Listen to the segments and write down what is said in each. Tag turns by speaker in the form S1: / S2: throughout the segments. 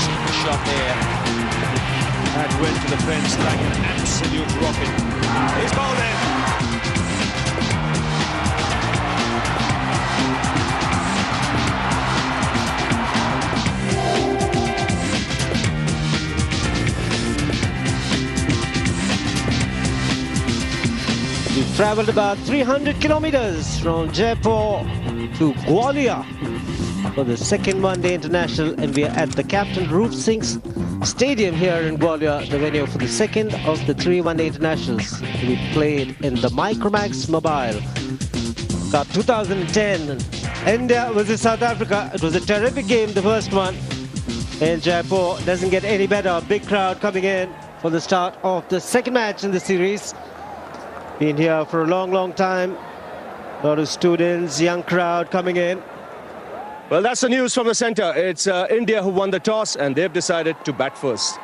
S1: crisp shot there. That went to the fence like an absolute rocket. He's bowled in.
S2: We've travelled about 300 kilometres from Jaipur to Gwalior for the second one-day international, and we are at the Captain Roop Singh Stadium here in Gwalior, the venue for the second of the 3 one-day internationals to be played in the Micromax Mobile Cup 2010. India versus South Africa. It was a terrific game, the first one in Jaipur. Doesn't get any better. A big crowd coming in for the start of the second match in the series. Been here for a long time. A lot of students, young crowd coming in.
S3: Well, that's the news from the centre. It's India who won the toss and they've decided to bat first.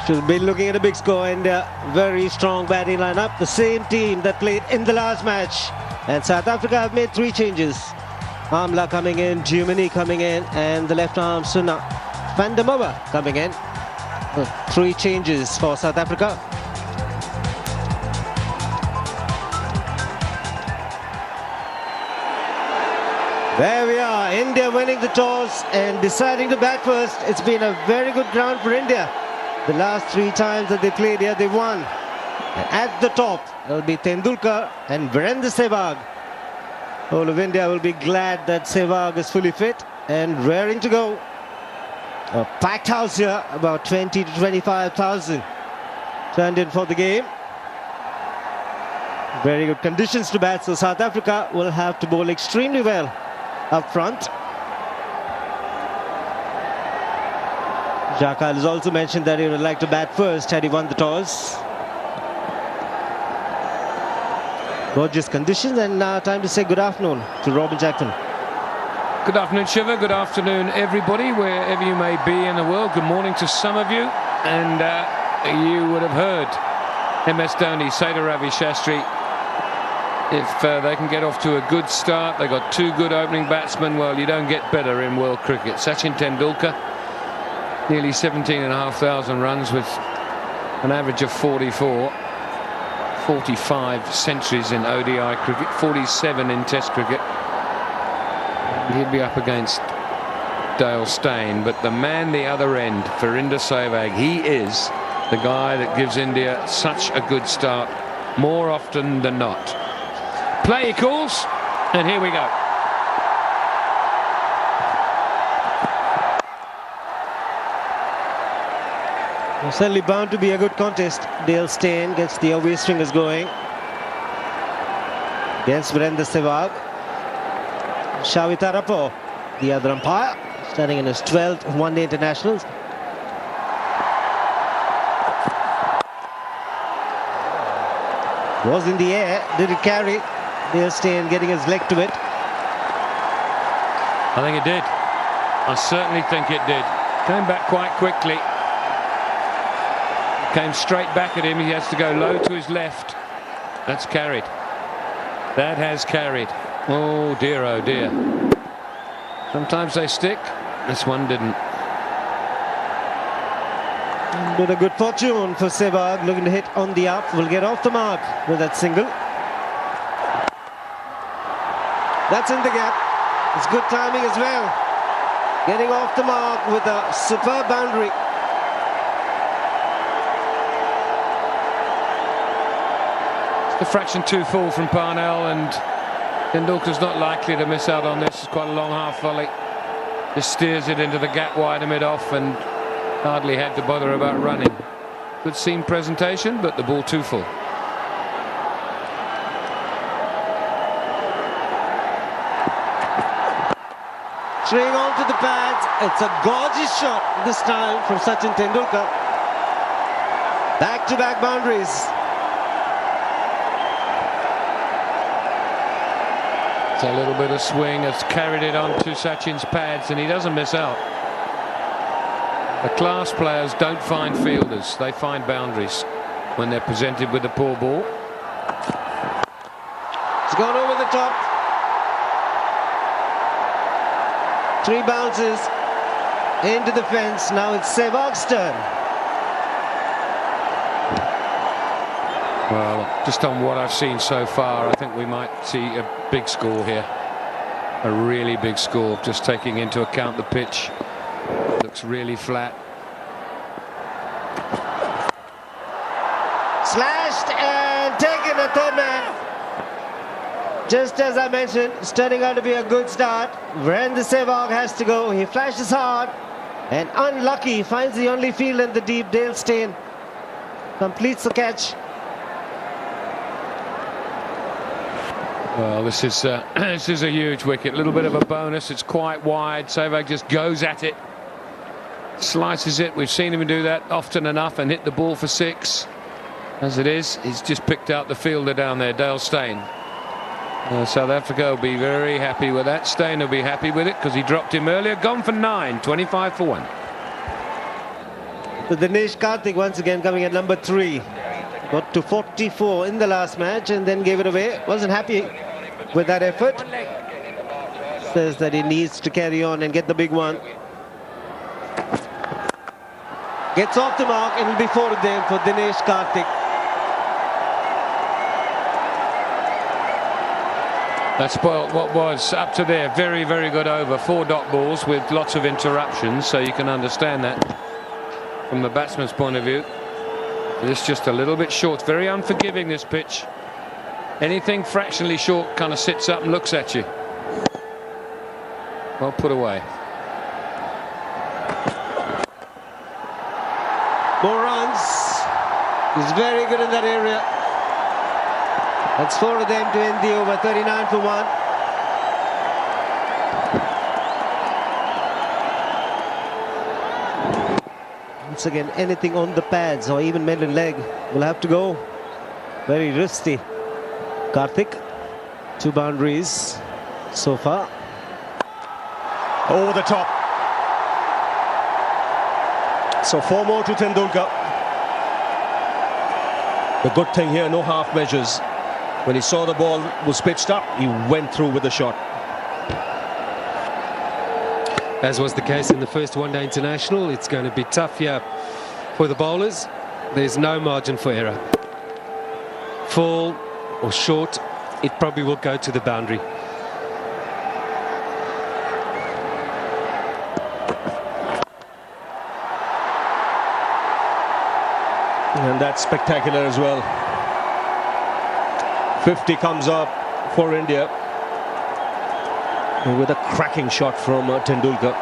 S2: Should be looking at a big score. India, very strong batting lineup. The same team that played in the last match. And South Africa have made 3 changes. Amla coming in, Jumani coming in, and the left arm Suna Vandamova coming in. 3 changes for South Africa. There we are, India winning the toss and deciding to bat first. It's been a very good ground for India. The last 3 times that they played here, they won. And at the top, it'll be Tendulkar and Virendra Sehwag. All of India will be glad that Sehwag is fully fit and raring to go. A packed house here, about 20 to 25,000 turned in for the game. Very good conditions to bat, so South Africa will have to bowl extremely well up front. Jakal has also mentioned that he would like to bat first had he won the toss. Gorgeous conditions, and now time to say good afternoon to Robin Jackson.
S4: Good afternoon, Shiva. Good afternoon, everybody, wherever you may be in the world. Good morning to some of you. And you would have heard MS Dhoni say to Ravi Shastri, if they can get off to a good start, they've got 2 good opening batsmen, well, you don't get better in world cricket. Sachin Tendulkar, nearly 17,500 runs with an average of 44. 45 centuries in ODI cricket, 47 in Test cricket. He'd be up against Dale Steyn, but the man the other end, Virendra Sehwag, he is the guy that gives India such a good start more often than not. Play calls, and here we go.
S2: Certainly bound to be a good contest. Dale Steyn gets the away stringers going against Virendra Sehwag. Shawit Arapo, the other umpire, standing in his 12th one-day internationals. Was in the air, did it carry? Dale Steyn getting his leg to it.
S4: I think it did. I certainly think it did. Came back quite quickly. Came straight back at him. He has to go low to his left. That's carried. That has carried. Oh dear, oh dear. Sometimes they stick. This one didn't.
S2: Bit of good fortune for Sehwag, looking to hit on the up. Will get off the mark with that single. That's in the gap. It's good timing as well. Getting off the mark with a superb boundary.
S4: The fraction 2 fall from Parnell, and Tendulkar's not likely to miss out on this. It's quite a long half volley. Just steers it into the gap wide mid-off and hardly had to bother about running. Good seam presentation, but the ball too full.
S2: String on to the pads. It's a gorgeous shot this time from Sachin Tendulkar. Back-to-back boundaries.
S4: It's a little bit of swing. It's carried it onto Sachin's pads, and he doesn't miss out. The class players don't find fielders. They find boundaries when they're presented with a poor ball.
S2: It's gone over the top. 3 bounces. into the fence. Now it's Sehwag's turn.
S4: Well, just on what I've seen so far, I think we might see a big score here. A really big score, just taking into account the pitch. Looks really flat.
S2: Slashed and taken a third man. Just as I mentioned, it's turning out to be a good start. Virendra Sehwag has to go. He flashes hard and unlucky. Finds the only field in the deep. Dale Steyn completes the catch.
S4: Well, this is a huge wicket. A little bit of a bonus. It's quite wide. Sehwag just goes at it. Slices it. We've seen him do that often enough and hit the ball for 6. As it is, he's just picked out the fielder down there, Dale Steyn. South Africa will be very happy with that. Steyn will be happy with it because he dropped him earlier. Gone for 9, 25 for 1.
S2: So Dinesh Karthik once again coming at number 3. Got to 44 in the last match and then gave it away. Wasn't happy with that effort. Says that he needs to carry on and get the big one. Gets off the mark and will be 4 there for Dinesh Karthik.
S4: That spoiled what was up to there. Very, very good over. 4 dot balls with lots of interruptions, so you can understand that from the batsman's point of view. This just a little bit short. Very unforgiving, this pitch. Anything fractionally short kind of sits up and looks at you. Well put away.
S2: More runs. He's very good in that area. That's 4 of them to end the over. 39 for 1. Once again, anything on the pads or even middle leg will have to go. Very risky. Karthik, 2 boundaries so far.
S3: Over the top. So 4 more to Tendulkar. The good thing here, no half measures. When he saw the ball was pitched up, he went through with the shot.
S5: As was the case in the first one-day international, it's going to be tough here for the bowlers. There's no margin for error. Full or short, it probably will go to the boundary.
S3: And that's spectacular as well. 50 comes up for India. With a cracking shot from Tendulkar.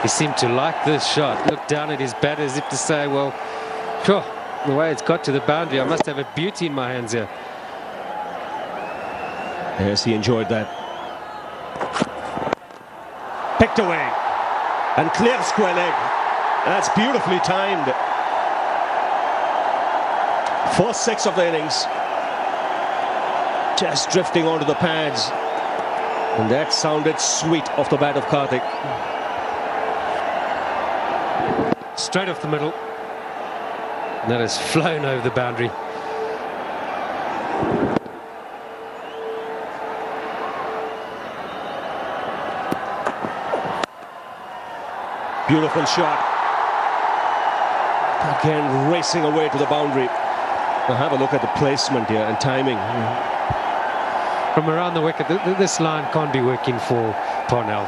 S5: He seemed to like this shot. Looked down at his bat as if to say, well, sure, the way it's got to the boundary, I must have a beauty in my hands here.
S3: Yes, he enjoyed that. Picked away. And clear square leg. That's beautifully timed. 4/6 of the innings. Just drifting onto the pads. And that sounded sweet off the bat of Karthik.
S5: Straight off the middle. And that has flown over the boundary.
S3: Beautiful shot. Again, racing away to the boundary. Now have a look at the placement here and timing.
S5: From around the wicket, this line can't be working for Parnell.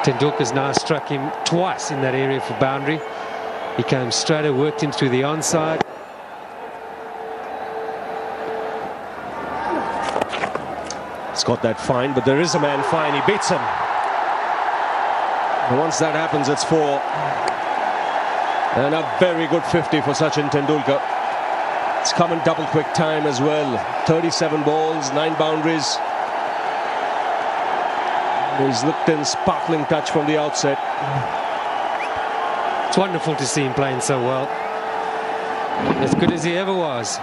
S5: Tendulkar's now struck him twice in that area for boundary. He came straight and worked him through the onside.
S3: He's got that fine, but there is a man fine. He beats him. And once that happens, it's 4. And a very good 50 for Sachin Tendulkar. It's come in double quick time as well. 37 balls, 9 boundaries. He's looked in sparkling touch from the outset.
S5: It's wonderful to see him playing so well. As good as he ever was.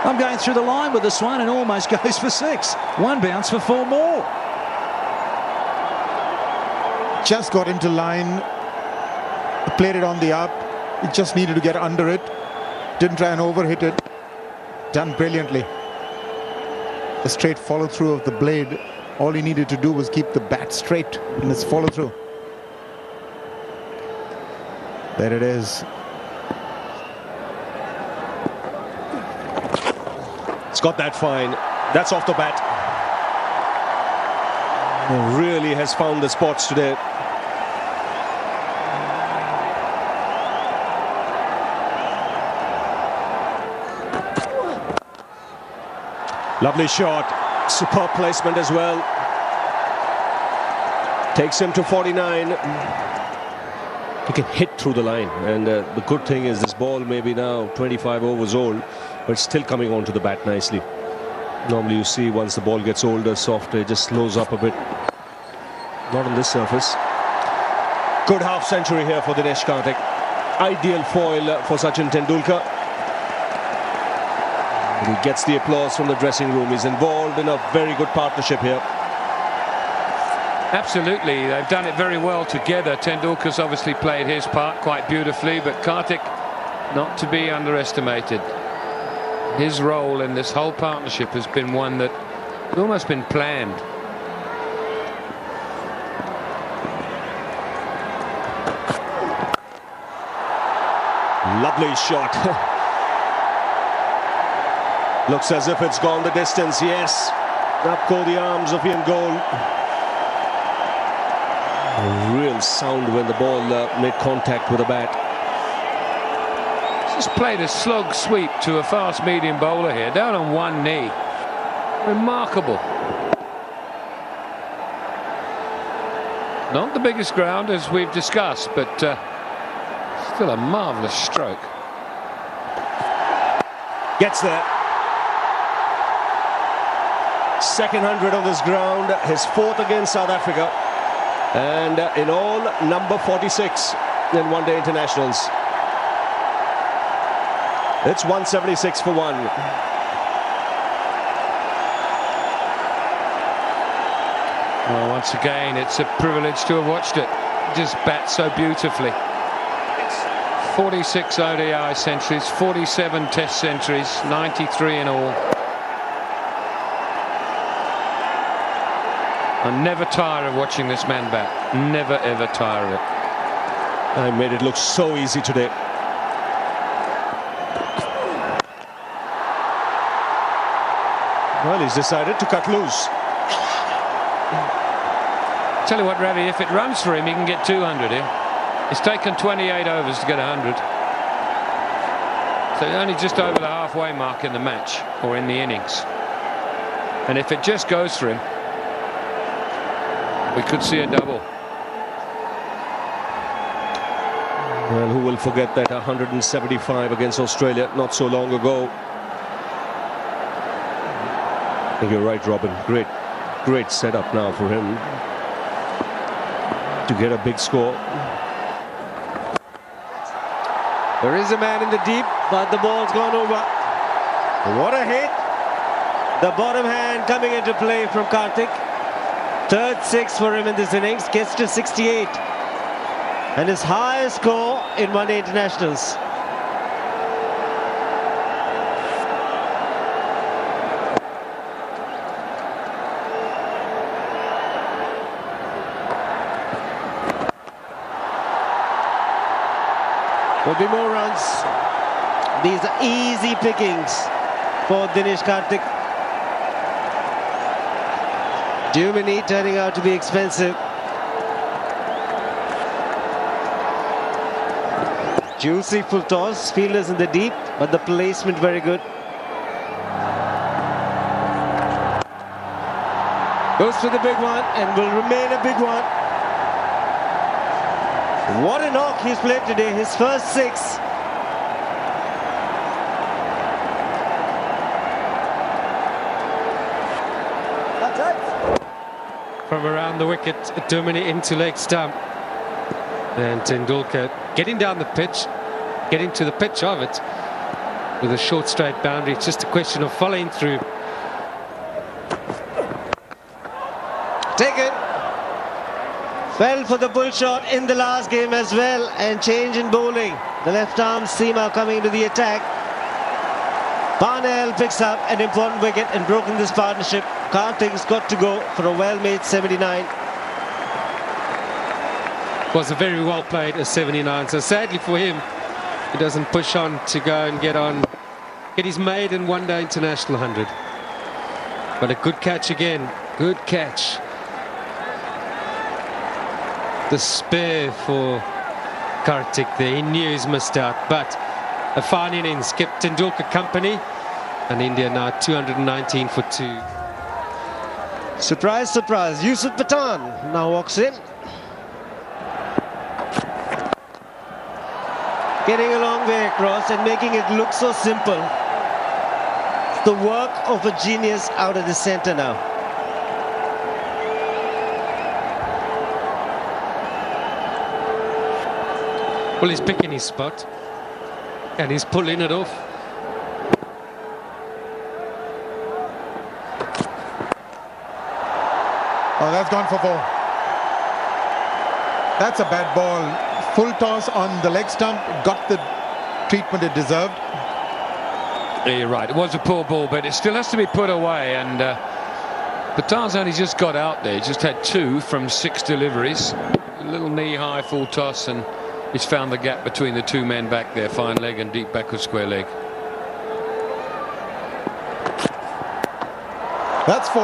S6: I'm going through the line with this one and almost goes for 6. 1 bounce for 4 more. just got into line, played it on the up. He just needed to get under it. Didn't try and overhit it. Done brilliantly. The straight follow through of the blade. All he needed to do was keep the bat straight in his follow through. There it is.
S3: It's got that fine. That's off the bat. He really has found the spots today. Lovely shot. Superb placement as well. Takes him to 49. He can hit through the line, and the good thing is this ball may be now 25 overs old, but it's still coming onto the bat nicely. Normally you see once the ball gets older, softer, it just slows up a bit. Not on this surface. Good half century here for Dinesh Karthik. Ideal foil for Sachin Tendulkar. And he gets the applause from the dressing room. He's involved in a very good partnership here.
S4: Absolutely, they've done it very well together. Tendulkar's obviously played his part quite beautifully, but Karthik not to be underestimated. His role in this whole partnership has been one that has almost been planned.
S3: Lovely shot. Looks as if it's gone the distance. Yes, up go the arms of Ian Goal. A real sound when the ball made contact with the bat.
S4: Just played a slog sweep to a fast medium bowler here, down on one knee. Remarkable. Not the biggest ground as we've discussed, but still a marvellous stroke.
S3: Gets there. Second 100 on this ground, his fourth against South Africa, and in all number 46 in one-day internationals. It's 176 for one.
S4: Well, once again, it's a privilege to have watched it. Just bats so beautifully. 46 ODI centuries, 47 Test centuries, 93 in all. I never tire of watching this man bat. Never ever tire of it.
S3: I made it look so easy today. Well, he's decided to cut loose.
S4: Tell you what, Ravi, if it runs for him, he can get 200 here. It's taken 28 overs to get 100. So only just over the halfway mark in the match, or in the innings. And if it just goes for him, we could see a double.
S3: Well, who will forget that 175 against Australia not so long ago? I think you're right, Robin. Great setup now for him to get a big score.
S2: There is a man in the deep, but the ball's gone over. What a hit. The bottom hand coming into play from Karthik. Third six for him in this innings, gets to 68. And his highest score in one-day internationals. There'll be more runs. These are easy pickings for Dinesh Karthik. Dumini turning out to be expensive. Juicy full toss, fielders in the deep, but the placement very good. Goes for the big one and will remain a big one. What a knock he's played today, his first six.
S5: From around the wicket, Dumini into leg stump. And Tendulkar getting down the pitch, getting to the pitch of it with a short straight boundary. It's just a question of following through.
S2: Taken. Well, for the bull shot in the last game as well, and change in bowling. The left arm seamer coming into the attack. Parnell picks up an important wicket and broken this partnership. Karthik's got to go for a well-made 79.
S5: Was a very well played a 79. So sadly for him, he doesn't push on to go and get his maiden one-day international 100. But a good catch again. Good catch. The spare for Karthik there. He knew he's missed out, but a fine innings kept Tendulkar company, and India now 219 for 2.
S2: Surprise, surprise. Yusuf Pathan now walks in. Getting a long way across and making it look so simple. It's the work of a genius out of the centre now.
S5: Well, he's picking his spot and he's pulling it off.
S6: Oh, that's gone for 4. That's a bad ball. Full toss on the leg stump. Got the treatment it deserved.
S4: Yeah, you're right. It was a poor ball, but it still has to be put away. And Pathan's only just got out there. He just had 2 from 6 deliveries. A little knee-high full toss, and he's found the gap between the 2 men back there. Fine leg and deep backward square leg.
S6: That's 4.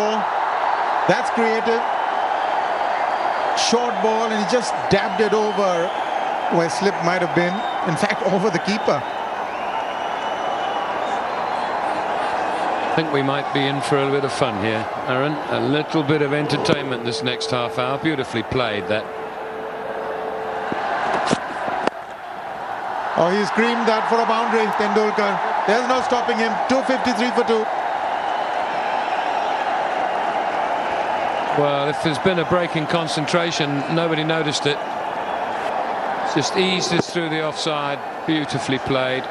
S6: That's creative. Short ball, and he just dabbed it over where slip might have been. In fact, over the keeper.
S4: I think we might be in for a bit of fun here, Aaron. A little bit of entertainment this next half hour. Beautifully played, that.
S6: Oh, he screamed that for a boundary, Tendulkar. There's no stopping him. 253 for 2.
S4: Well, if there's been a break in concentration, nobody noticed it. Just eased it through the offside. Beautifully played.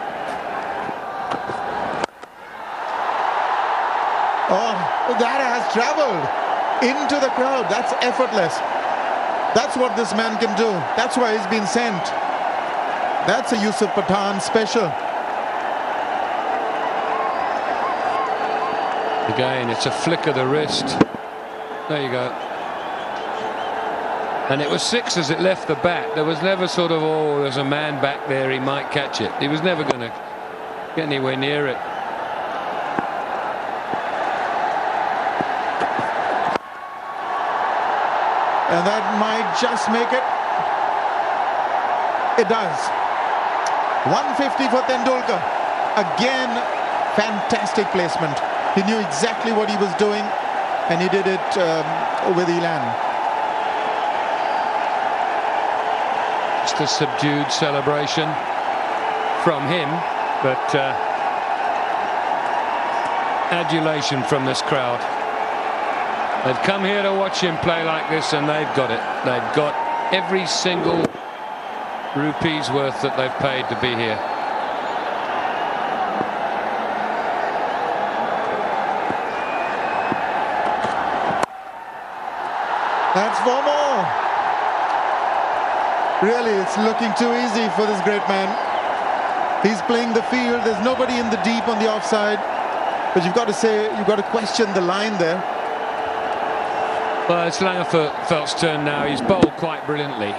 S6: Oh, that has travelled into the crowd. That's effortless. That's what this man can do. That's why he's been sent. That's a Yusuf Pathan special.
S4: Again, it's a flick of the wrist. There you go. And it was 6 as it left the bat. There was never sort of, oh, there's a man back there, he might catch it. He was never going to get anywhere near it.
S6: And that might just make it. It does. 150 for Tendulkar. Again, fantastic placement. He knew exactly what he was doing, and he did it with elan.
S4: Just a subdued celebration from him, but adulation from this crowd. They've come here to watch him play like this, and they've got it. They've got every single rupee's worth that they've paid to be here.
S6: That's 4 more. Really, it's looking too easy for this great man. He's playing the field. There's nobody in the deep on the offside. But you've got to say, you've got to question the line there.
S4: Well, it's Langerfeldt's turn now. He's bowled quite brilliantly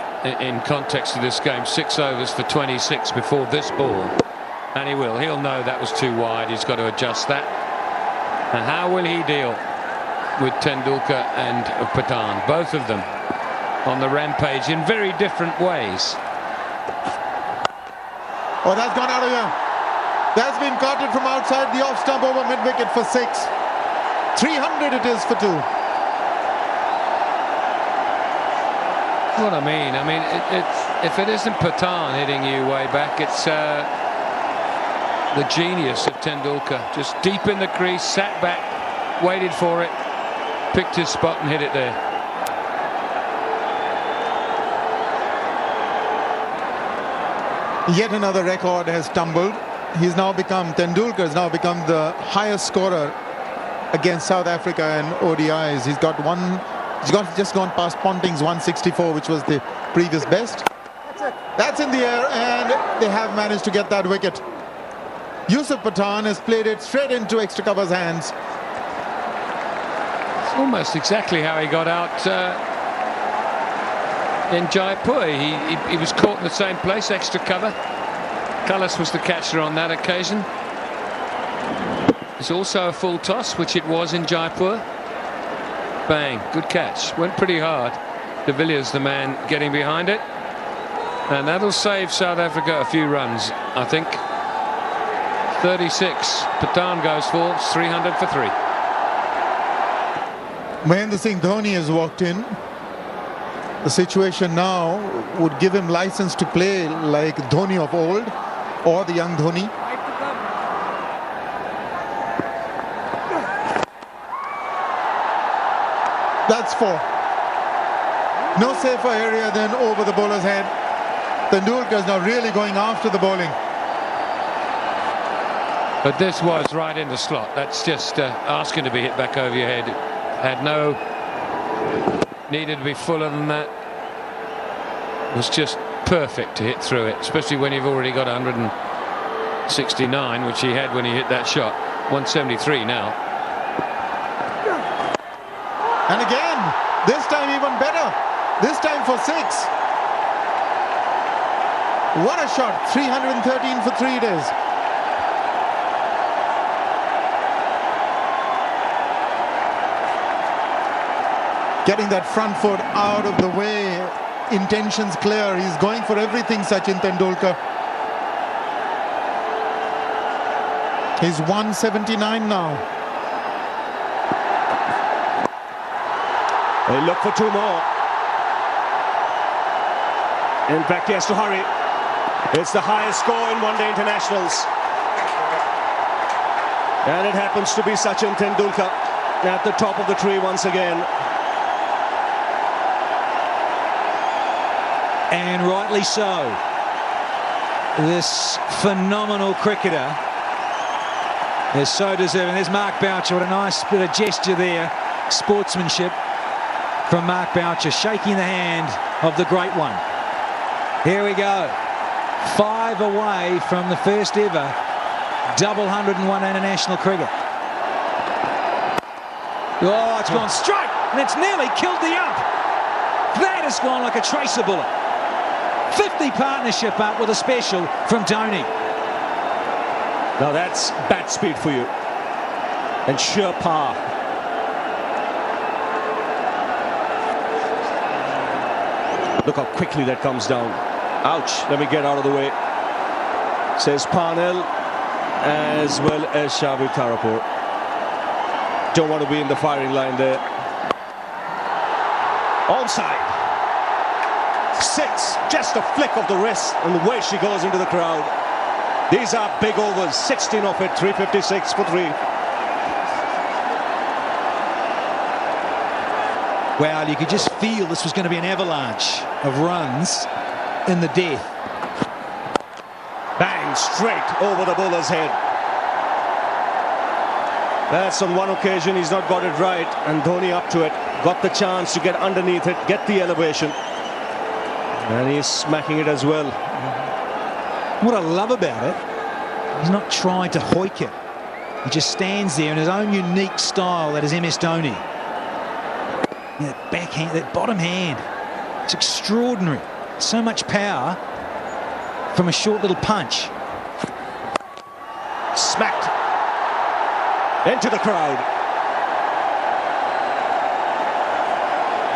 S4: in context of this game. 6 overs for 26 before this ball. And he will. He'll know that was too wide. He's got to adjust that. And how will he deal with Tendulkar and Pathan? Both of them on the rampage in very different ways.
S6: Oh, that's gone out of here. That's been caught from outside the off stump over mid-wicket for 6. 300 it is for 2.
S4: What I mean, if it isn't Pathan hitting you way back, it's the genius of Tendulkar. Just deep in the crease, sat back, waited for it, picked his spot and hit it there.
S6: Yet another record has tumbled. Tendulkar has now become the highest scorer against South Africa in ODIs. He's got He's just gone past Ponting's 164, which was the previous best. That's in the air, and they have managed to get that wicket. Yusuf Pathan has played it straight into extra cover's hands.
S4: It's almost exactly how he got out in Jaipur. He was caught in the same place, extra cover. Cullis was the catcher on that occasion. It's also a full toss, which it was in Jaipur. Bang, good catch. Went pretty hard. De Villiers, the man getting behind it. And that'll save South Africa a few runs, I think. 36. Pathan goes for 300 for 3.
S6: Mahendra Singh Dhoni has walked in. The situation now would give him license to play like Dhoni of old, or the young Dhoni. That's 4. No safer area than over the bowler's head. Tendulkar is now really going after the bowling.
S4: But this was right in the slot. That's just asking to be hit back over your head. Had no... Needed to be fuller than that. It was just perfect to hit through it, especially when you've already got 169, which he had when he hit that shot. 173 now.
S6: And again, this time even better. This time for 6. What a shot. 313 for 3 it is. Getting that front foot out of the way. Intentions clear. He's going for everything, Sachin Tendulkar. He's 179 now.
S3: They look for 2 more. In fact, he has to hurry. It's the highest score in one-day internationals. And it happens to be Sachin Tendulkar at the top of the tree once again.
S7: And rightly so. This phenomenal cricketer is so deserving. There's Mark Boucher. What a nice bit of gesture there. Sportsmanship from Mark Boucher, shaking the hand of the great one. Here we go. 5 away from the first ever double 101 international cricket. Oh, it's gone straight, and it's nearly killed the ump. That has gone like a tracer bullet. 50 partnership up with a special from Dhoni.
S3: Now that's bat speed for you. And sheer power. Look how quickly that comes down. Ouch, let me get out of the way. Says Parnell, as well as Shabi Tharapur. Don't want to be in the firing line there. Onside. 6, just a flick of the wrist, and the way she goes into the crowd. These are big overs, 16 of it, 356 for 3.
S7: Well, you could just feel this was going to be an avalanche of runs in the death.
S3: Bang, straight over the bowler's head. That's on one occasion he's not got it right, and Dhoni up to it. Got the chance to get underneath it, get the elevation. And he's smacking it as well.
S7: What I love about it, he's not trying to hoik it. He just stands there in his own unique style that is MS Dhoni. That backhand, that bottom hand, it's extraordinary. So much power from a short little punch.
S3: Smacked into the crowd.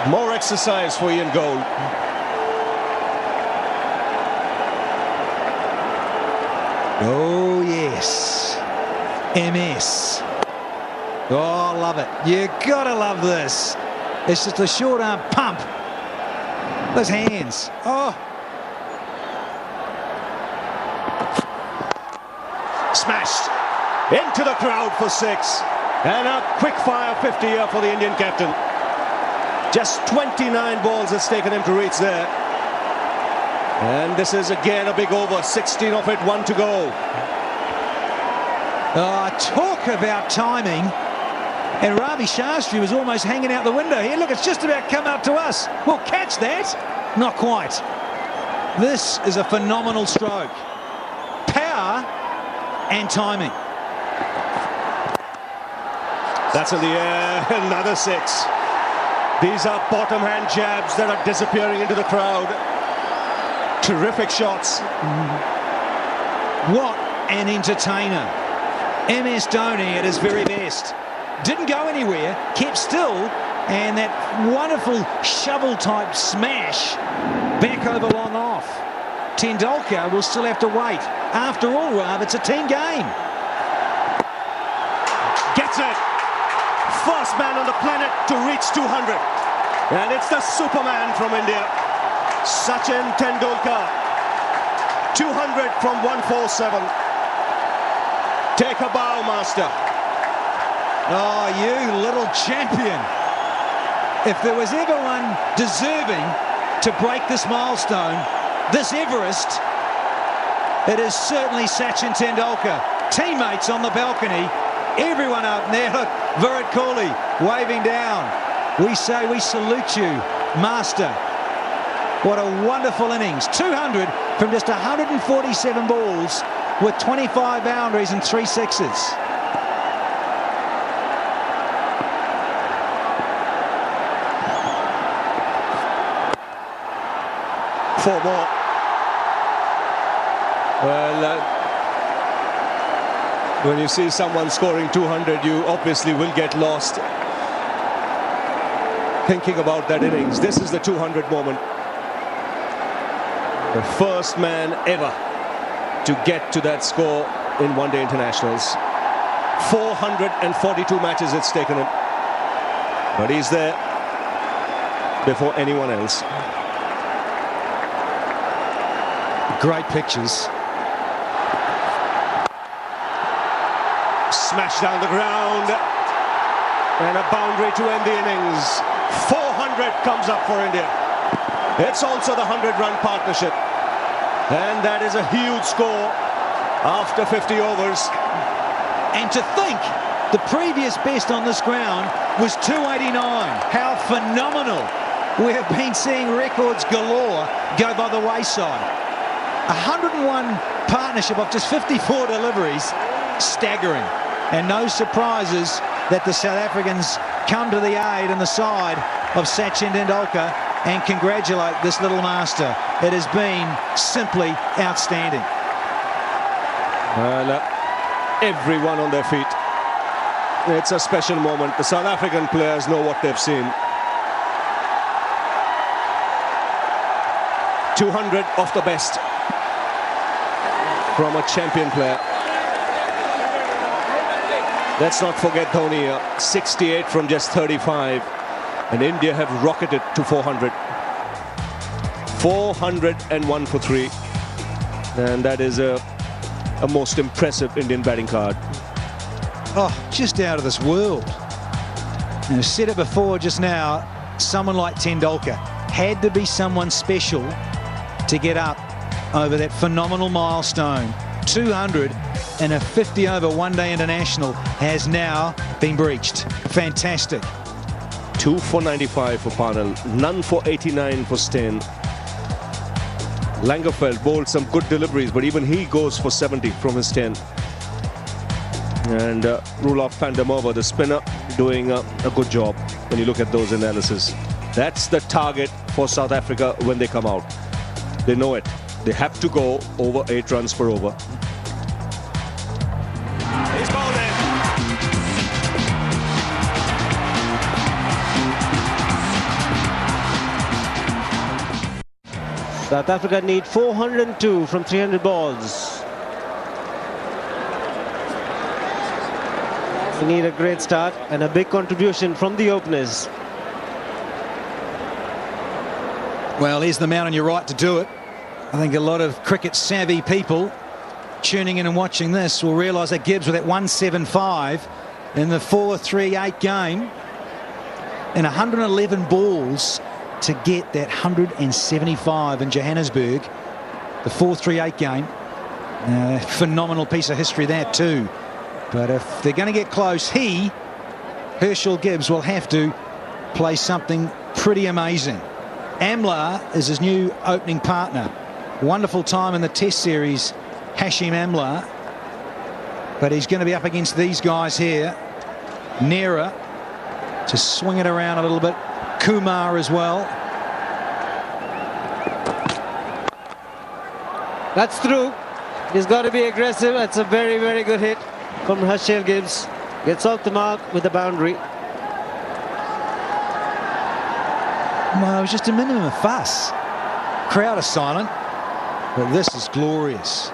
S3: More exercise for Ian Gold.
S7: Oh yes, MS. Oh, I love it. You gotta love this. It's just a short arm pump. Those hands. Oh.
S3: Smashed into the crowd for 6. And a quick fire 50 here for the Indian captain. Just 29 balls has taken him to reach there. And this is again a big over. 16 of it, 1 to go.
S7: Talk about timing. And Ravi Shastri was almost hanging out the window here. Look, it's just about come out to us. We'll catch that. Not quite. This is a phenomenal stroke. Power and timing.
S3: That's in the air. Another 6. These are bottom hand jabs that are disappearing into the crowd. Terrific shots.
S7: What an entertainer. MS Dhoni at his very best. Didn't go anywhere, kept still, and that wonderful shovel-type smash back over long off. Tendulkar will still have to wait. After all, Rav, it's a team game.
S3: Gets it. First man on the planet to reach 200. And it's the Superman from India, Sachin Tendulkar. 200 from 147. Take a bow, master.
S7: Oh, you little champion. If there was ever one deserving to break this milestone, this Everest, it is certainly Sachin Tendulkar. Teammates on the balcony, everyone up there. Look, Virat Kohli waving down. We say we salute you, master. What a wonderful innings. 200 from just 147 balls with 25 boundaries and 3 sixes.
S3: 4 more. Well, when you see someone scoring 200, you obviously will get lost thinking about that innings. This is the 200 moment. The first man ever to get to that score in one-day internationals. 442 matches it's taken him, but he's there before anyone else.
S7: Great pictures.
S3: Smash down the ground and a boundary to end the innings. 400 comes up for India. It's also the 100-run partnership, and that is a huge score after 50 overs.
S7: And to think the previous best on this ground was 289. How phenomenal. We have been seeing records galore go by the wayside. 101 partnership of just 54 deliveries. Staggering. And no surprises that the South Africans come to the aid and the side of Sachin Tendulkar and congratulate this little master. It has been simply outstanding.
S3: Well, everyone on their feet. It's a special moment. The South African players know what they've seen. 200 of the best from a champion player. Let's not forget Dhoni, 68 from just 35, and India have rocketed to 400. 401 for 3, and that is a most impressive Indian batting card.
S7: Oh, just out of this world. And I said it before just now, someone like Tendulkar had to be someone special to get up over that phenomenal milestone. 200 in a 50-over one-day international has now been breached. Fantastic.
S3: 2 for 95 for Parnell, none for 89 for Steyn. Langerfeld bowled some good deliveries, but even he goes for 70 from his 10. And Roelof van der Merwe, the spinner, doing a good job when you look at those analysis. That's the target for South Africa when they come out. They know it. They have to go over 8 runs per over.
S1: He's bowled in.
S2: South Africa need 402 from 300 balls. We need a great start and a big contribution from the openers.
S7: Well, here's the man on your right to do it. I think a lot of cricket-savvy people tuning in and watching this will realise that Gibbs with that 175 in the 4-3-8 game and 111 balls to get that 175 in Johannesburg, the 4-3-8 game. Phenomenal piece of history that too. But if they're going to get close, he Herschel Gibbs will have to play something pretty amazing. Amla is his new opening partner. Wonderful time in the Test series, Hashim Amla. But he's going to be up against these guys here. Nera to swing it around a little bit. Kumar as well.
S2: That's through. He's got to be aggressive. That's a very, very good hit from Herschel Gibbs. Gets off the mark with the boundary.
S7: Well, it was just a minimum of fuss. Crowd are silent, but this is glorious.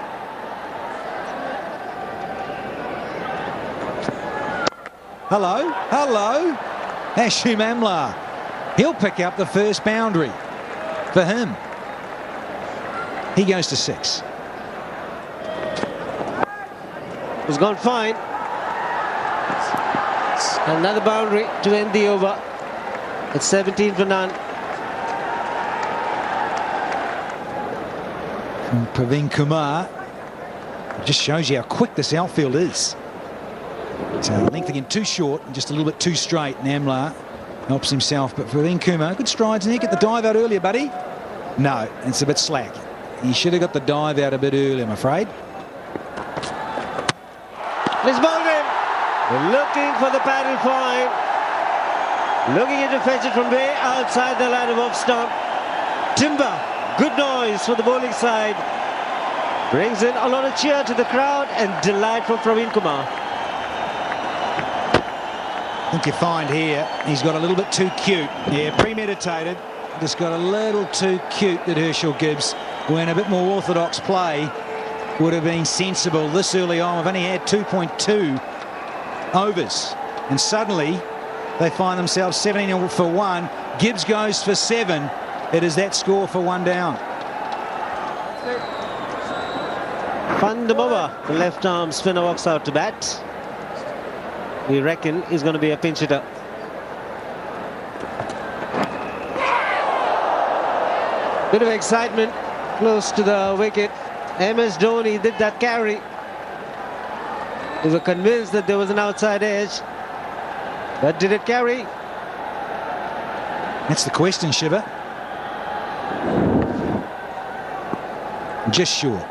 S7: Hello, hello, Hashim Amla. He'll pick up the first boundary for him. He goes to 6.
S2: It's gone fine. Another boundary to end the over. It's 17 for none.
S7: From Praveen Kumar. It just shows you how quick this outfield is. So length again too short and just a little bit too straight. Namla helps himself, but Praveen Kumar, good strides in there. Get the dive out earlier, buddy. No, it's a bit slack. He should have got the dive out a bit earlier, I'm afraid.
S2: He's bowled him. Looking for the paddle 5. Looking to fetch it from way outside the line of off stump. Timber. Good noise for the bowling side. Brings in a lot of cheer to the crowd and delight from Praveen Kumar.
S7: I think you find here he's got a little bit too cute. Yeah, premeditated. Just got a little too cute that Herschel Gibbs, when a bit more orthodox play would have been sensible this early on. We've only had 2.2 overs, and suddenly they find themselves 17 for 1. Gibbs goes for 7. It is that score for 1 down.
S2: Fundamova, the left arm spinner, walks out to bat. We reckon he's going to be a pinch hitter. Bit of excitement close to the wicket. MS Dhoni did that carry. We were convinced that there was an outside edge. But did it carry?
S7: That's the question, Shiva. Just short.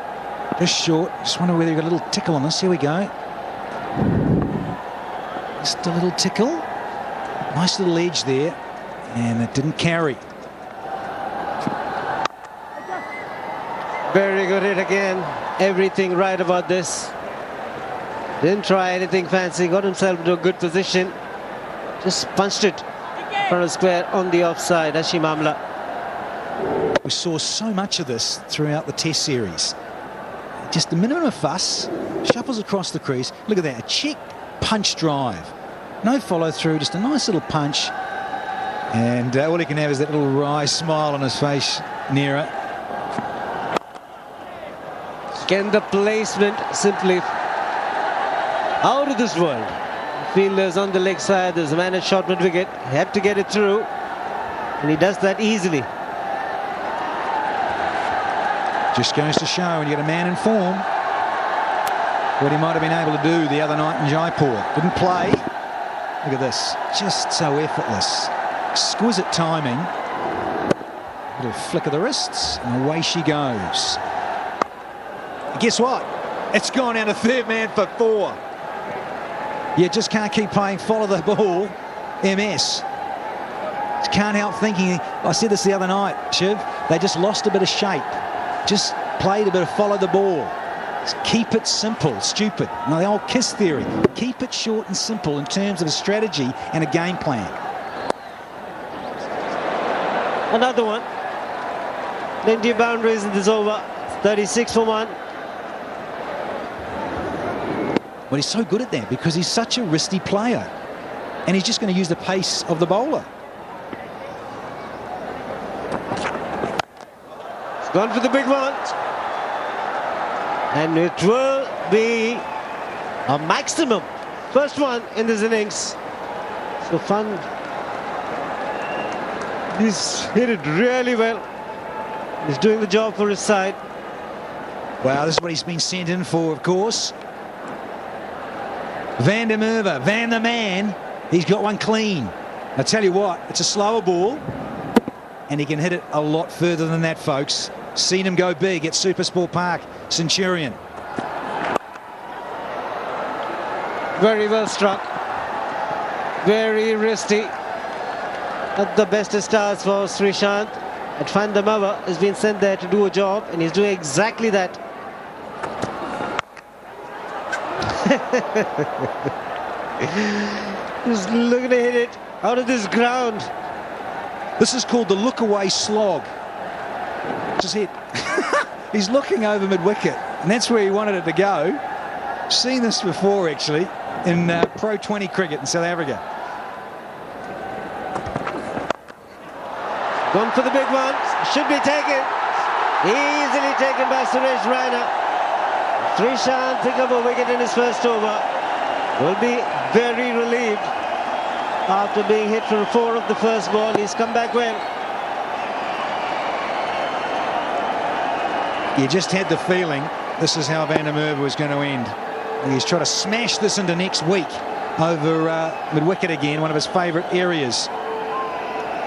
S7: Just short. Just wonder whether you got a little tickle on this. Here we go. Just a little tickle. Nice little edge there. And it didn't carry.
S2: Very good hit again. Everything right about this. Didn't try anything fancy. Got himself into a good position. Just punched it from a square on the offside. Hashim Amla.
S7: We saw so much of this throughout the Test series. Just a minimum of fuss. Shuffles across the crease. Look at that. A check punch drive. No follow through. Just a nice little punch. And all he can have is that little wry smile on his face, Nera.
S2: Again, the placement simply out of this world. Fielders on the leg side. There's a man at short mid wicket. Had to get it through. And he does that easily.
S7: Just goes to show when you get a man in form what he might have been able to do the other night in Jaipur. Didn't play. Look at this. Just so effortless. Exquisite timing. Little flick of the wrists. And away she goes. And guess what? It's gone down to third man for 4. You just can't keep playing follow the ball. MS. Just can't help thinking. I said this the other night, Shiv. They just lost a bit of shape. Just played a bit of follow the ball. Just keep it simple, stupid. Now, the old KISS theory. Keep it short and simple in terms of a strategy and a game plan.
S2: Another one. Plenty of boundaries in this over. 36 for 1.
S7: Well, he's so good at that because he's such a wristy player. And he's just going to use the pace of the bowler.
S2: He's gone for the big one. And it will be a maximum. First one in this innings. So fun. He's hit it really well. He's doing the job for his side.
S7: Well, this is what he's been sent in for, of course. Van der Merwe, Van the Man, He's got one clean. I tell you what, it's a slower ball, and he can hit it a lot further than that, folks. Seen him go big at Supersport Park, Centurion.
S2: Very well struck. Very wristy. Not the best of stars for Srishant. At Fandamava has been sent there to do a job, and he's doing exactly that. He's looking to hit it out of this ground.
S7: This is called the look-away slog. Just hit. He's looking over mid-wicket, and that's where he wanted it to go. Seen this before, actually, in Pro 20 cricket in South Africa.
S2: Gone for the big one. Should be taken. Easily taken by Suresh Raina. Srishant pick up a wicket in his first over. Will be very relieved after being hit for 4 of the first ball. He's come back well.
S7: You just had the feeling this is how Van der Merwe was going to end. He's trying to smash this into next week over mid-wicket again, one of his favourite areas.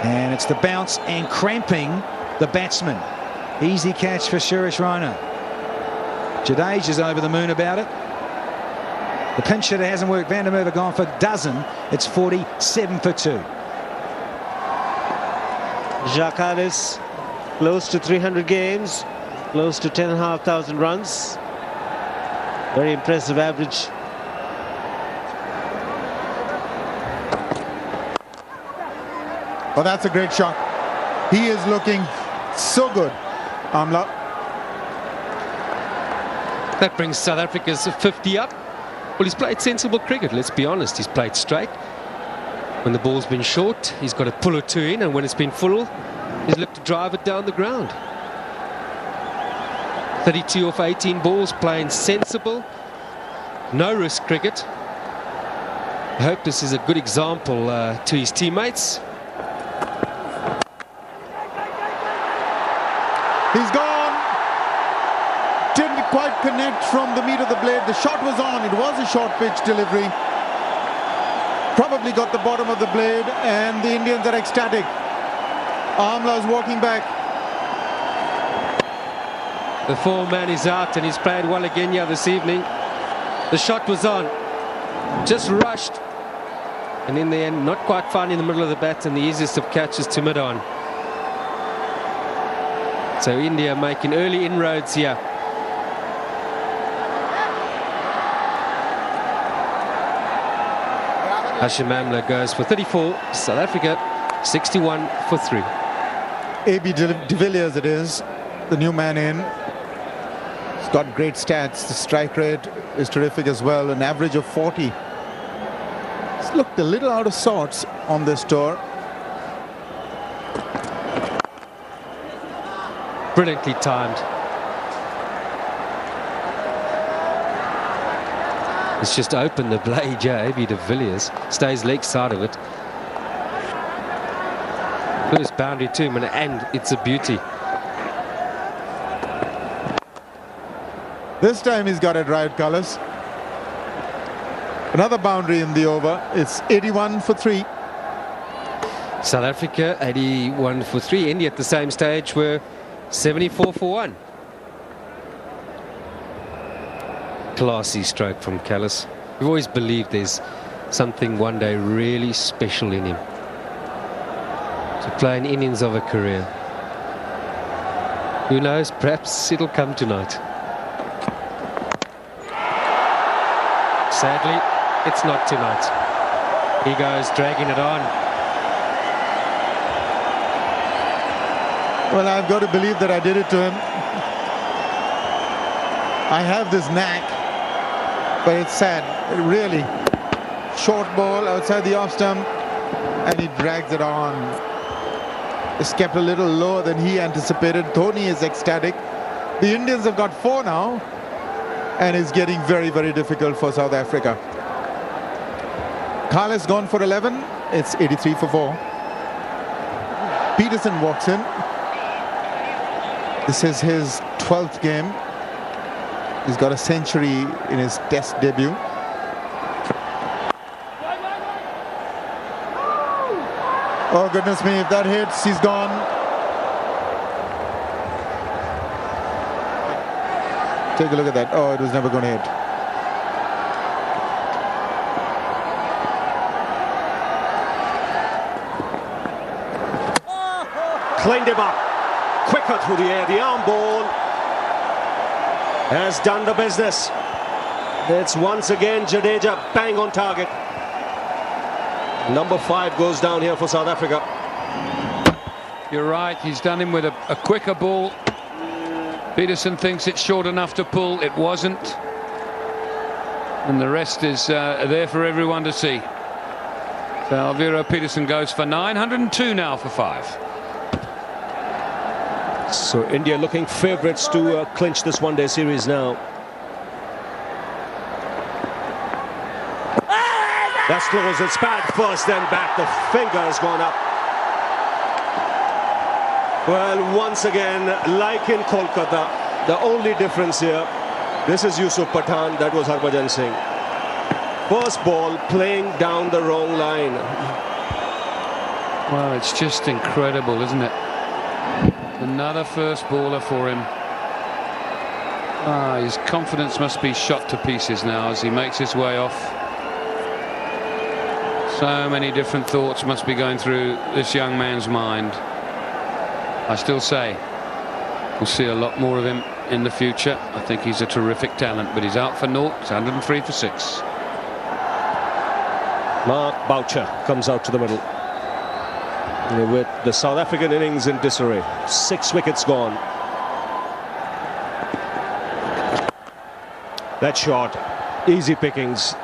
S7: And it's the bounce and cramping the batsman. Easy catch for Suresh Raina. Jadeja's over the moon about it. The pinch hitter hasn't worked. Van der Merwe gone for a dozen. It's 47 for 2.
S2: Jacques Alice close to 300 games, close to 10,500 runs. Very impressive average.
S6: Oh, that's a great shot. He is looking so good, Amla.
S5: That brings South Africa's 50 up. Well, he's played sensible cricket, let's be honest. He's played straight. When the ball's been short, he's got a pull or two in, and when it's been full, he's looked to drive it down the ground. 32 off 18 balls, playing sensible, no risk cricket. I hope this is a good example to his teammates.
S6: He's gone. Didn't quite connect from the meat of the blade. The shot was on. It was a short pitch delivery. Probably got the bottom of the blade, and the Indians are ecstatic. Amla's walking back.
S5: The four-man is out, and he's played well again here this evening. The shot was on. Just rushed. And in the end, not quite finding the middle of the bat, and the easiest of catches to mid-on. So India making early inroads here. Hashim Amla goes for 34. South Africa 61 for 3.
S6: AB de Villiers it is, the new man in. He's got great stats. The strike rate is terrific as well, an average of 40. He's looked a little out of sorts on this tour.
S5: Brilliantly timed. It's just opened the blade, yeah. AB de Villiers stays leg side of it. First boundary to him, and it's a beauty.
S6: This time he's got it right, Cullis. Another boundary in the over. It's 81 for 3.
S5: South Africa 81 for 3. India at the same stage were 74 for 1. Classy stroke from Callis. We've always believed there's something one day really special in him. To play in innings of a career. Who knows, perhaps it'll come tonight. Sadly, it's not tonight. He goes dragging it on.
S6: Well, I've got to believe that I did it to him. I have this knack. But it's sad, really. Short ball outside the off stump, and he drags it on. It's kept a little lower than he anticipated. Dhoni is ecstatic. The Indians have got 4 now, and it's getting very, very difficult for South Africa. Khal's gone for 11. It's 83 for 4. Peterson walks in. This is his 12th game. He's got a century in his test debut. Oh, goodness me, if that hits, he's gone. Take a look at that. Oh, it was never going to hit.
S3: Cleaned him up. Quicker through the air. The arm ball has done the business. It's once again Jadeja bang on target. Number 5 goes down here for South Africa.
S4: You're right, he's done him with a quicker ball. Peterson thinks it's short enough to pull. It wasn't. And the rest is there for everyone to see. So Alviro Peterson goes for 902 now for 5.
S3: So India looking favourites to clinch this one-day series now. That's close. It's bad first, then back. The finger has gone up. Well, once again, like in Kolkata, the only difference here, this is Yusuf Pathan, that was Harbhajan Singh. First ball playing down the wrong line.
S4: Well, it's just incredible, isn't it? Another first baller for him. His confidence must be shot to pieces now as he makes his way off. So many different thoughts must be going through this young man's mind. I still say we'll see a lot more of him in the future. I think he's a terrific talent, but he's out for naught. It's 103 for 6.
S3: Mark Boucher comes out to the middle. With the South African innings in disarray. 6 wickets gone. That shot, easy pickings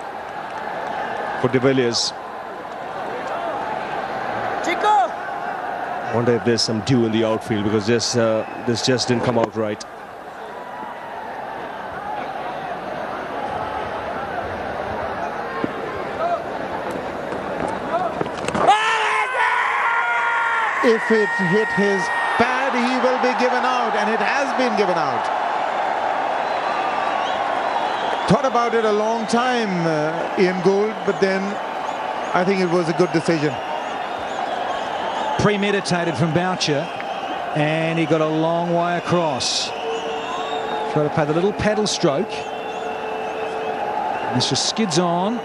S3: for de Villiers. I wonder if there's some dew in the outfield, because this just didn't come out right.
S6: If it hit his pad, he will be given out, and it has been given out. Thought about it a long time, Ian Gould, but then I think it was a good decision.
S7: Premeditated from Boucher, and he got a long way across. Try to play the little paddle stroke. This just skids on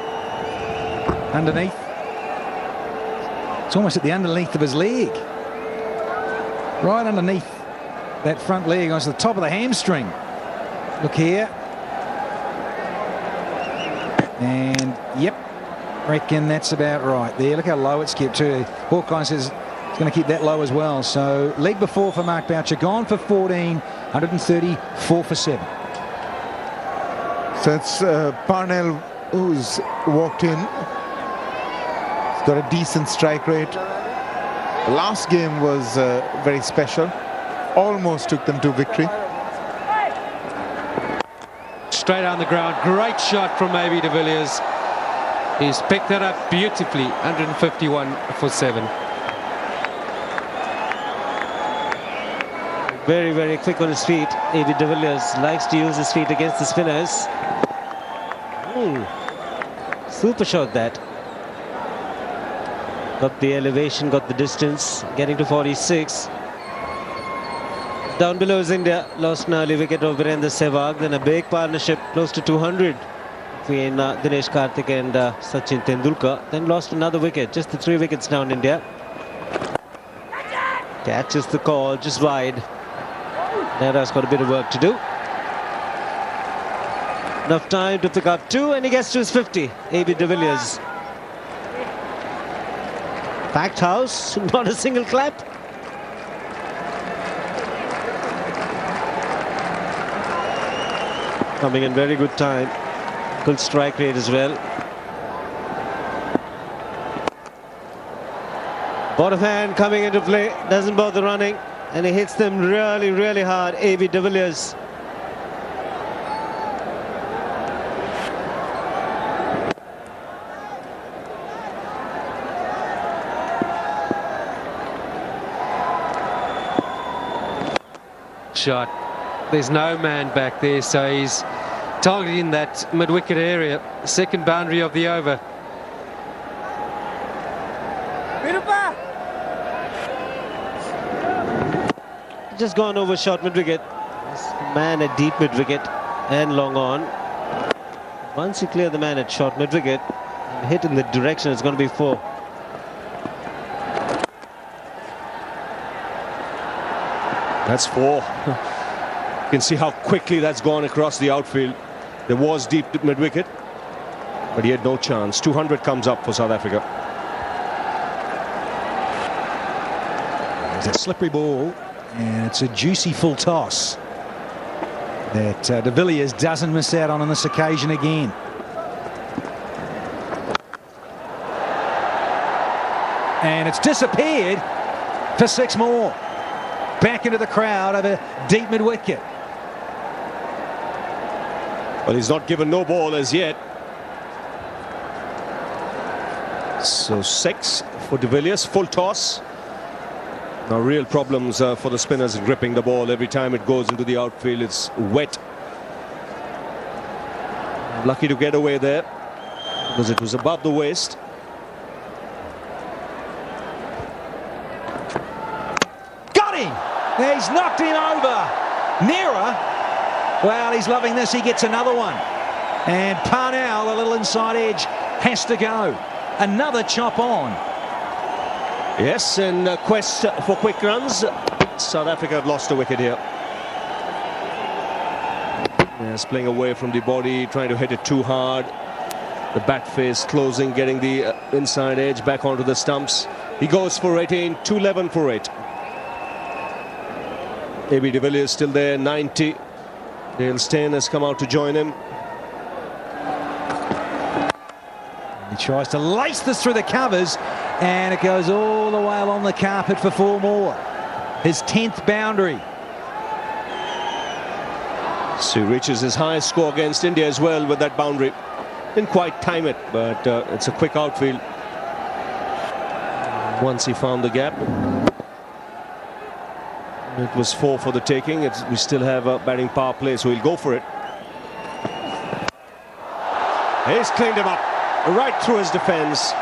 S7: underneath. It's almost at the underneath of his leg, right underneath that front leg, on the top of the hamstring. Look here, and yep, reckon that's about right there. Look how low it's kept too. Hawkeye says it's going to keep that low as well. So leg before for Mark Boucher, gone for 14, 134 for 7.
S6: So it's Parnell who's walked in. He's got a decent strike rate. Last game was very special. Almost took them to victory.
S5: Straight on the ground. Great shot from maybe de Villiers. He's picked that up beautifully. 151 for 7.
S2: Very, very quick on his feet. A.B. de Villiers likes to use his feet against the spinners. Super shot that. Got the elevation, got the distance, getting to 46. Down below is India. Lost an early wicket of Virendra Sehwag. Then a big partnership close to 200 between Dinesh Karthik and Sachin Tendulkar. Then lost another wicket. Just the 3 wickets down India. Catches the call just wide. Nehra's got a bit of work to do. Enough time to pick up 2, and he gets to his 50. A.B. de Villiers. Packed house, not a single clap. Coming in very good time. Good strike rate as well. Bottom hand coming into play. Doesn't bother running. And he hits them really, really hard. A.B. de Villiers.
S5: Shot. There's no man back there, so he's targeting that mid-wicket area. Second boundary of the over.
S2: just gone over short mid-wicket. Man at deep mid-wicket and long on. Once you clear the man at short mid-wicket, hit in the direction, it's going to be 4.
S3: That's 4. You can see how quickly that's gone across the outfield. There was deep mid-wicket, but he had no chance. 200 comes up for South Africa.
S7: It's a slippery ball, and it's a juicy full toss that de Villiers doesn't miss out on this occasion again. And it's disappeared for 6 more. Back into the crowd of a deep mid-wicket.
S3: Well, he's not given no ball as yet. So 6 for de Villiers, full toss. Now real problems for the spinners gripping the ball. Every time it goes into the outfield, it's wet. Lucky to get away there because it was above the waist.
S7: Got him! He's knocked him over. Nearer. Well, he's loving this. He gets another one. And Parnell, a little inside edge, has to go. Another chop on.
S3: Yes, in quest for quick runs, South Africa have lost a wicket here. Yes, playing away from the body, trying to hit it too hard. The bat face closing, getting the inside edge back onto the stumps. He goes for 18, 211 for 8. AB de Villiers still there, 90. Dale Steyn has come out to join him.
S7: He tries to lace this through the covers, and it goes all the way along the carpet for 4 more. His 10th boundary.
S3: So he reaches his highest score against India as well with that boundary. Didn't quite time it, but it's a quick outfield. Once he found the gap. It was 4 for the taking. We still have a batting power play, so he'll go for it. He's cleaned him up right through his defence.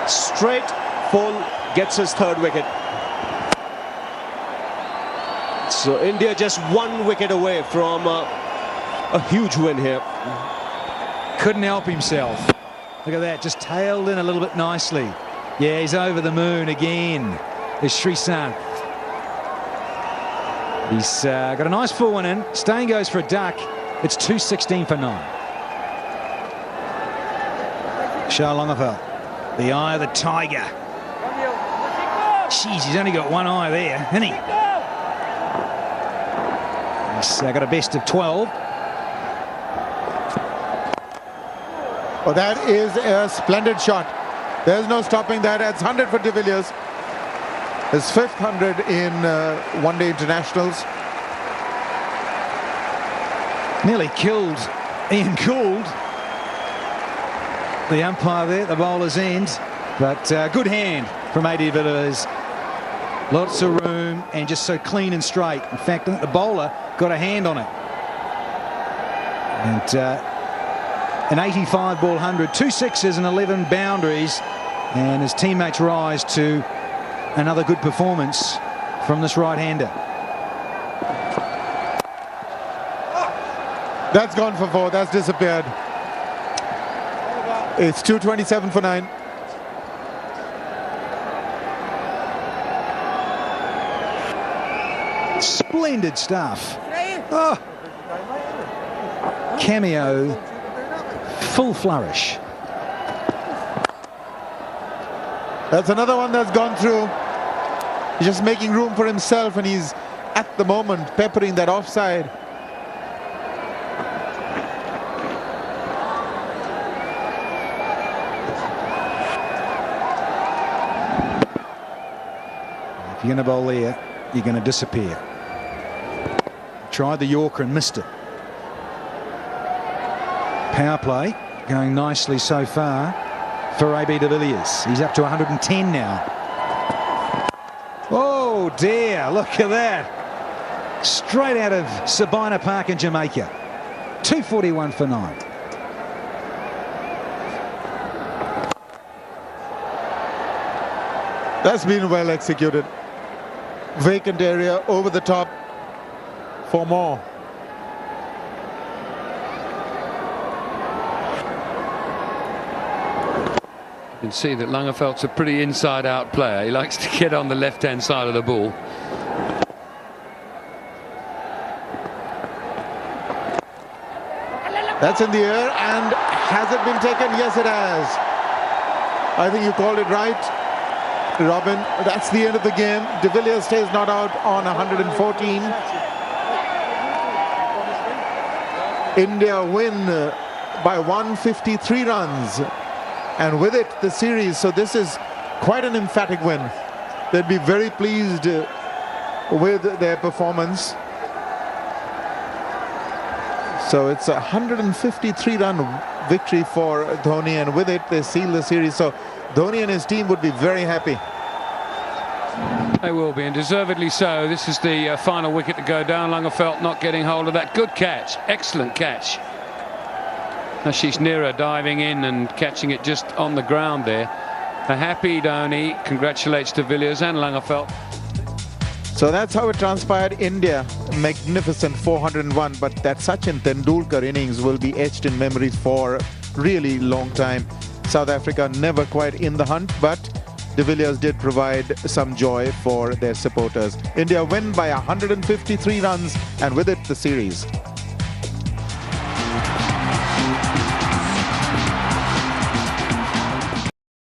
S3: Straight, full, gets his 3rd wicket. So India just 1 wicket away from a huge win here.
S7: Couldn't help himself. Look at that, just tailed in a little bit nicely. Yeah, he's over the moon again. Is Sreesanth. He's got a nice full one in. Steyn goes for a duck. It's 216 for 9. Shah Longafell, the eye of the tiger. Jeez, he's only got one eye there, hasn't he? He's got a best of 12.
S6: Oh, that is a splendid shot. There's no stopping that. That's 100 for de Villiers. His 5th 100 in one-day internationals.
S7: Nearly killed Ian Gould, the umpire there at the bowler's end. But good hand from AD de Villiers. Lots of room and just so clean and straight. In fact, I think the bowler got a hand on it. And an 85-ball 100, 2 sixes and 11 boundaries. And his teammates rise to another good performance from this right-hander.
S6: That's gone for 4. That's disappeared. It's 227 for 9.
S7: Splendid stuff. Oh. Cameo. Full flourish.
S6: That's another one that's gone through. He's just making room for himself, and he's at the moment peppering that offside.
S7: If you're going to bowl there, you're going to disappear. Tried the Yorker and missed it. Power play going nicely so far for AB de Villiers. He's up to 110 now. Oh dear, look at that. Straight out of Sabina Park in Jamaica. 241 for 9.
S6: That's been well executed. vacant area over the top for more.
S4: You can see that Langeveld's a pretty inside-out player. He likes to get on the left-hand side of the ball.
S6: That's in the air, and has it been taken? Yes, it has. I think you called it right, Robin. That's the end of the game. De Villiers stays not out on 114. India win by 153 runs, and with it the series. So this is quite an emphatic win. They'd be very pleased with their performance. So it's a 153-run victory for Dhoni, and with it they seal the series. So Dhoni and his team would be very happy.
S4: They will be, and deservedly so. This is the final wicket to go down. Langeveld not getting hold of that. Good catch, excellent catch. Ashish Nehra diving in and catching it just on the ground there. A happy Dhoni congratulates De Villiers and Langeveld.
S6: So that's how it transpired. India, magnificent 401, but that Sachin Tendulkar innings will be etched in memory for a really long time. South Africa never quite in the hunt, but De Villiers did provide some joy for their supporters. India win by 153 runs, and with it the series.